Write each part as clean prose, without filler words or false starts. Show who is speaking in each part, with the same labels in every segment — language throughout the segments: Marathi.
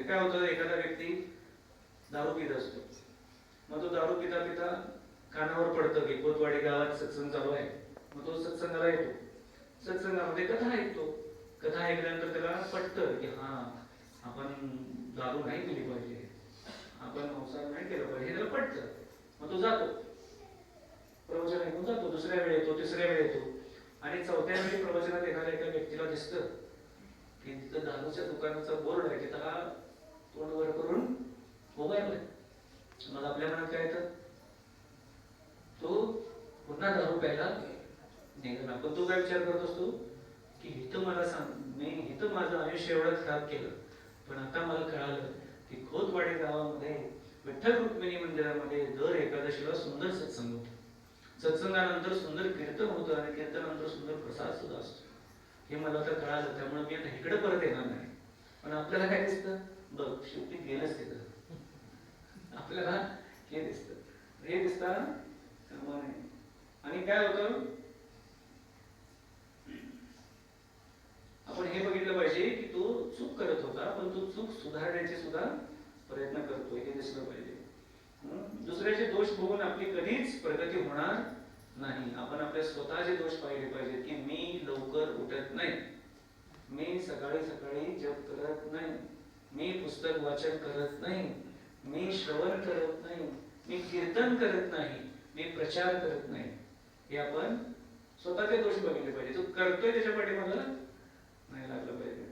Speaker 1: काय होतं, एखादा व्यक्ती दारू पित असतो, मग तो दारू पिता पिता कानावर पडतं की कोतवाडी गावात सत्संग चालू आहे. मग तो सत्संगाला येतो, सत्संगामध्ये कथा ऐकतो. कथा ऐकल्यानंतर त्याला पटतं की हा, आपण दारू नाही पिली पाहिजे, आपण संसार नाही केलं पाहिजे, हे त्याला पटतं. मग तो जातो, प्रवचन ऐकून जातो. दुसऱ्या वेळी येतो, तिसऱ्या वेळी येतो, आणि चौथ्या वेळी प्रवचनात येणाऱ्या एका व्यक्तीला दिसतं की तिथं दारूच्या दुकानाचा बोर्ड आहे, तिथं हा तोंड वर करून उभा आहे. मग आपल्या मनात काय येतं, तो पुन्हा दारू प्यायला निघाला. पण तो काय विचार करत असतो की इथं मला सांग, मी इथं माझं आयुष्य एवढं खराब केलं, पण आता मला कळालं की खोतवाडी गावामध्ये विठ्ठल रुक्मिणी मंदिरामध्ये दर एकादशीला सुंदर सत्संग होतो. सत्संगानंतर सुंदर कीर्तन होतं आणि कीर्तनानंतर सुंदर प्रसाद सुद्धा असतो. हे मला आता कळालं, त्यामुळे मी आता इकडे परत येणार नाही. पण आपल्याला काय दिसतं, बघ शेवटी गेलंच तिथं. आपल्याला हे दिसतं, हे दिसता कामा नये. आणि काय होतं, आपण हे बघितलं पाहिजे की तो चूक करत होता, पण तो चूक सुधारण्याचे सुद्धा प्रयत्न करतोय, हे दिसलं पाहिजे. दुसऱ्याचे दोष बघून आपली कधीच प्रगती होणार नाही. आपण आपले स्वतःचे दोष पाहिले पाहिजे की मी लवकर उठत नाही, मी सकाळी सकाळी जप करत नाही, मी पुस्तक वाचन करत नाही, मी श्रवण करत नाही, मी कीर्तन करत नाही, मी प्रचार करत नाही. हे आपण स्वतःचे दोष बघितले पाहिजे. तो करतोय त्याच्या पाठीमागे नाही लागलं पाहिजे.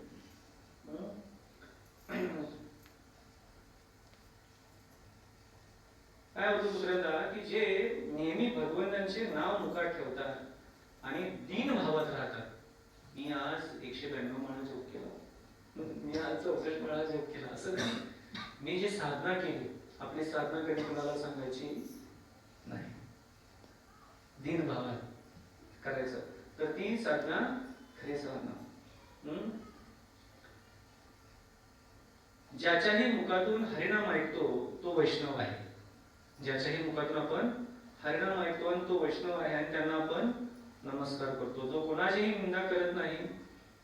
Speaker 1: काय होतं दुसऱ्यांदा की जे नेहमी भगवंतांचे नाव मुखात ठेवतात आणि दीन भावात राहतात. मी आज 192 माळा जप केला, मी आज 64 माळा जप केला, असं नाही. मी जी साधना केली, आपली साधना कधी कोणाला सांगायची नाही, दीन भावात करायचं, तर ती साधना खरी साधना. ज्याच्याही मुखातून हरिनाम ऐकतो तो वैष्णव आहे. ज्याच्याही मुखातून आपण हरिनाम ऐकतो आणि तो वैष्णव आहे, आणि त्यांना आपण नमस्कार करतो. जो कोणाचीही निंदा करत नाही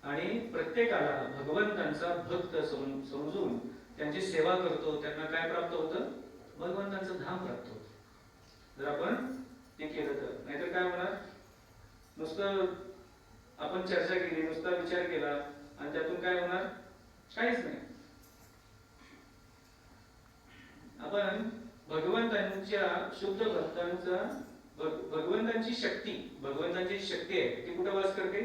Speaker 1: आणि प्रत्येकाला भगवंतांचा भक्त समजून त्यांची सेवा करतो, त्यांना काय प्राप्त होतं, भगवंतांचं धाम प्राप्त होतं, जर आपण ते केलं तर. नाहीतर काय होणार, नुसतं आपण चर्चा केली, नुसता विचार केला आणि त्यातून काय होणार, काहीच नाही. आपण भगवंतांच्या शुद्ध भक्तांचा, भगवंतांची शक्ती आहे ती कुठे वास करते,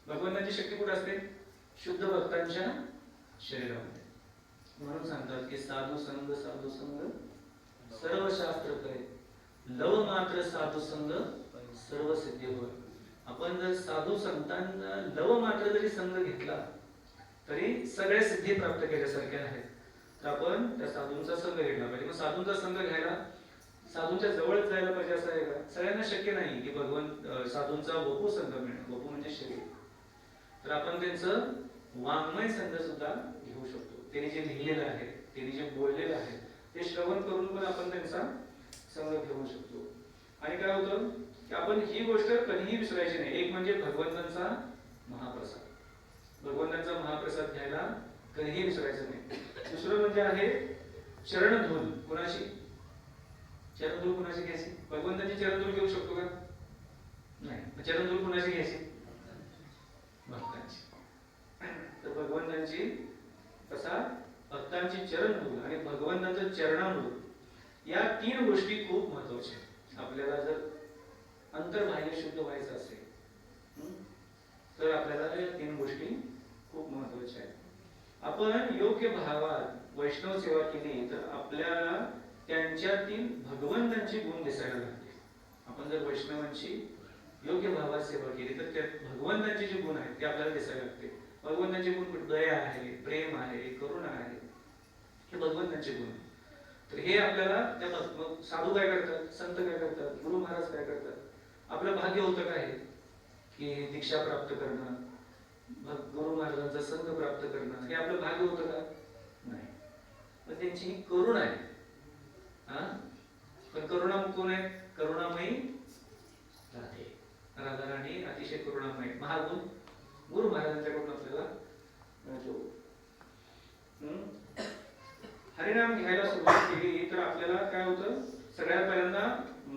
Speaker 1: भगवंतांची शक्ती कुठे असते, शुद्ध भक्तांच्या शरीरामध्ये. म्हणून सांगतात की साधू संग सर्व शास्त्र करे, लव मात्र साधू संग सर्व सिद्धी होय. आपण जर साधू संतांना लव मात्र जरी संग घेतला तरी सगळ्या सिद्धी प्राप्त केल्यासारख्या आहेत. तर आपण त्या साधूंचा संघ घेतला पाहिजे. मग साधूंचा संघ घ्यायला साधूंच्या जवळच जायला पाहिजे असं आहे का? सगळ्यांना शक्य नाही की भगवंत साधूंचा वपू संघ मिळणं. वपू म्हणजे शरीर. तर आपण त्यांचं वाङ्मय संघ सुद्धा घेऊ शकतो. त्यांनी जे लिहिलेलं आहे, त्यांनी जे बोललेलं आहे ते श्रवण करून पण आपण त्यांचा संघ घेऊ शकतो. आणि काय होतं की आपण ही गोष्ट कधीही विसरायची नाही. एक म्हणजे भगवंतांचा महाप्रसाद, भगवंतांचा महाप्रसाद घ्यायला कधीही विसरायचं नाही. दुसरं म्हणजे आहे चरणधूल. कोणाची चरणधूल, कोणाची घ्यायची? भगवंतांची चरणधूल घेऊ शकतो का? नाही. चरणधूल कोणाची घ्यायची? भक्तांची. तर भगवंतांची प्रसाद, भक्तांची चरणधूल आणि भगवंतांचं चरणामृत, या तीन गोष्टी खूप महत्वाच्या. आपल्याला जर अंतर्बाह्य शुद्ध व्हायचं असेल तर आपल्याला या तीन गोष्टी खूप महत्वाच्या आहेत. आपण योग्य भावात वैष्णव सेवा केली तर आपल्याला त्यांच्यातील भगवंतांची गुण दिसायला लागते. आपण जर वैष्णवांची योग्य भावात सेवा केली तर त्यात भगवंतांचे जे गुण आहेत ते आपल्याला दिसायला लागते. भगवंतांचे गुण दया आहे, प्रेम आहे, करुणा आहे, हे भगवंतांचे गुण. तर हे आपल्याला त्या साधू काय करतात, संत काय करतात, गुरु महाराज काय करतात, आपलं भाग्य होतं काय की दीक्षा प्राप्त करणं, गुरु महाराजांचा संघ प्राप्त करणं, हे आपलं भाग्य होतं का? नाही. पण त्यांची करुणा आहे. पण करुणा कोण आहे? करुणामयी राधे, राधा राणी अतिशय करुणामयी. महागुण गुरु महाराजांच्याकडून आपल्याला मिळतो. हरिनाम घ्यायला सुरुवात केली तर आपल्याला काय होतं, सगळ्यात पहिल्यांदा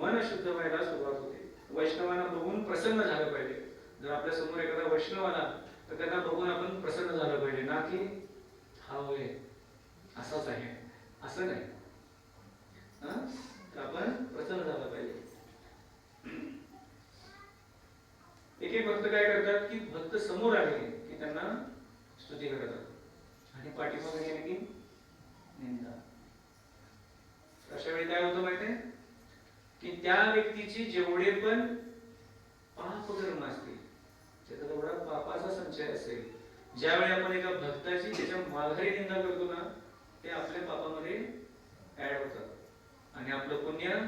Speaker 1: मन शुद्ध व्हायला सुरुवात होते. वैष्णवांना बघून प्रसन्न झालं पाहिजे. जर आपल्या समोर एखादा वैष्णव आला तर त्यांना बघून आपण प्रसन्न झालं पाहिजे, ना की हा होय असाच आहे असं नाही. तर आपण प्रसन्न झालं पाहिजे. एक एक भक्त काय करतात की भक्त समोर आले की त्यांना स्तुती करतात आणि पाठीमागे गेले की निंदा. अशा वेळी काय होतं माहितीये की त्या व्यक्तीची जेवढे पण पापकर्म असतील, त्याचा तेवढा पापाचा संचय असेल, ज्यावेळी आपण एका भक्ताची त्याच्या माघारी निंदा करतो ना, ते आपल्या पापामध्ये ऍड होतात आणि आपलं पुण्य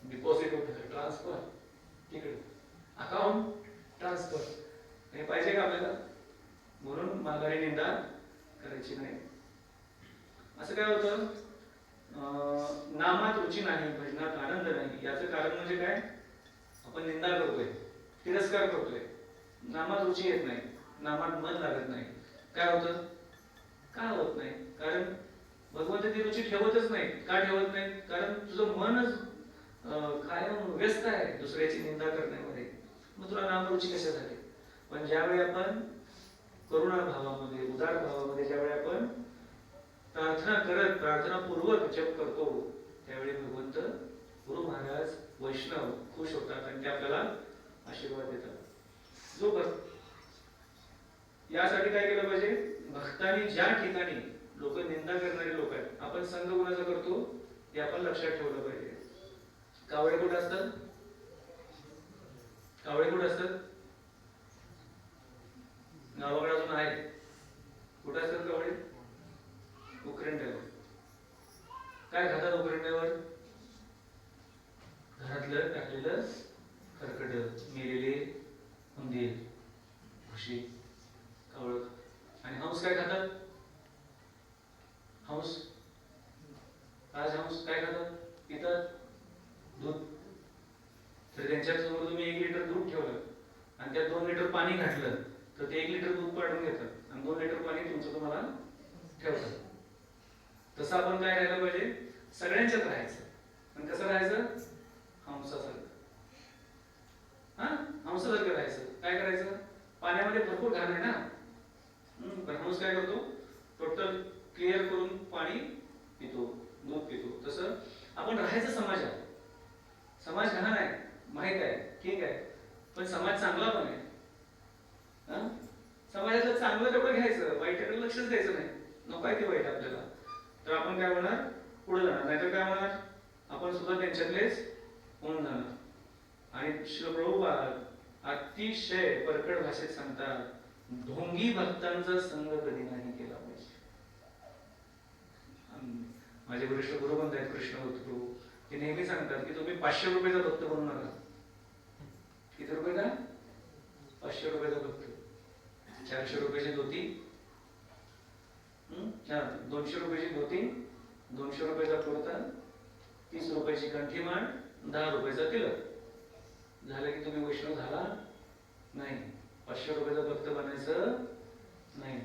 Speaker 1: डिपॉझिट होतं, ट्रान्सफर तिकडे अकाउंट ट्रान्सफर. हे पाहिजे का आपल्याला? म्हणून माघारी निंदा करायची नाही. असं काय होतं, नामात रुची नाही, भजनात आनंद नाही. याचं कारण म्हणजे काय, आपण निंदा करतोय, तिरस्कार करतोय, नामात रुची येत नाही, नामात मन लागत नाही. काय होतं, का होत नाही? कारण भगवंत ती रुची ठेवतच नाही. का ठेवत नाही? कारण तुझं मनच कायम व्यस्त आहे दुसऱ्याची निंदा करण्यामध्ये. मग तुला नाम रुची कशासाठी? पण ज्यावेळी आपण करुणा भावामध्ये, उदार भावामध्ये ज्यावेळी आपण प्रार्थना करत, प्रार्थनापूर्वक जप करतो, त्यावेळी भगवंत, गुरु महाराज, वैष्णव खुश होतात आणि ते आपल्याला आशीर्वाद देतात. जो यासाठी काय केलं पाहिजे, भक्तांनी ज्या ठिकाणी लोक निंदा करणारे लोक आहेत, आपण संघ गुणाचा करतो हे आपण लक्षात ठेवलं पाहिजे. कावळे कुठे असतात? कावळे कुठे असतात? गावाकडे अजून आहे. कुठे असतात कावळे? उकरंड्यावर. काय खातात उकरंड्यावर? घरातलं टाकलेलं खरकट, मेलेले उंदीर, घुशी, कावळ. आणि हंस काय खातात? हंस, राजहंस काय खातात? पितात दूध. तर त्यांच्या समोर तुम्ही 1 लिटर दूध ठेवलं आणि त्यात 2 लिटर पाणी घातलं तर ते 1 लिटर दूध पाडून घेतात आणि 2 लिटर पाणी तुमचं तुम्हाला ठेवतात. तसं आपण काय राहायला पाहिजे, सगळ्यांच्यात राहायचं. पण कसं राहायचं? हंसासारखं. हंसासारखं राहायचं. काय करायचं? पाण्यामध्ये भरपूर घाण आहे ना, पण हंस काय करतो, टोटल क्लिअर करून पाणी पितो, दूध पितो. तसं आपण राहायचं समाजात. समाज घाण आहे माहित आहे, ठीक आहे, पण समाज चांगला पण आहे. समाजाचं चांगलं तेवढं घ्यायचं, वाईटाकडे लक्षच द्यायचं नाही. नको आहे ते वाईट आपल्याला. तर आपण काय होणार, पुढे जाणार. नाहीतर काय होणार, आपण सुद्धा त्यांच्यातलेच होऊन जाणार. आणि श्री प्रभुपाद अतिशय परकड भाषेत सांगतात, ढोंगी भक्तांचा संग कधी नाही केला पाहिजे. माझे वरिष्ठ गुरुबंध आहेत कृष्णवत प्रभू, ते नेहमी सांगतात की तुम्ही 500 रुपयाचा भक्त बनू नका. किती रुपये का? 500 रुपयाचा भक्त. 400 रुपयाची धोती, 200 रुपयाची धोती, 200 रुपयाचा कुर्ता, 30 रुपयाची कंठीमाळ, 10 रुपयाचा तिलक. झालं की तुम्ही वैष्णव झाला नाही. 500 रुपयाचा भक्त बनायचं नाही.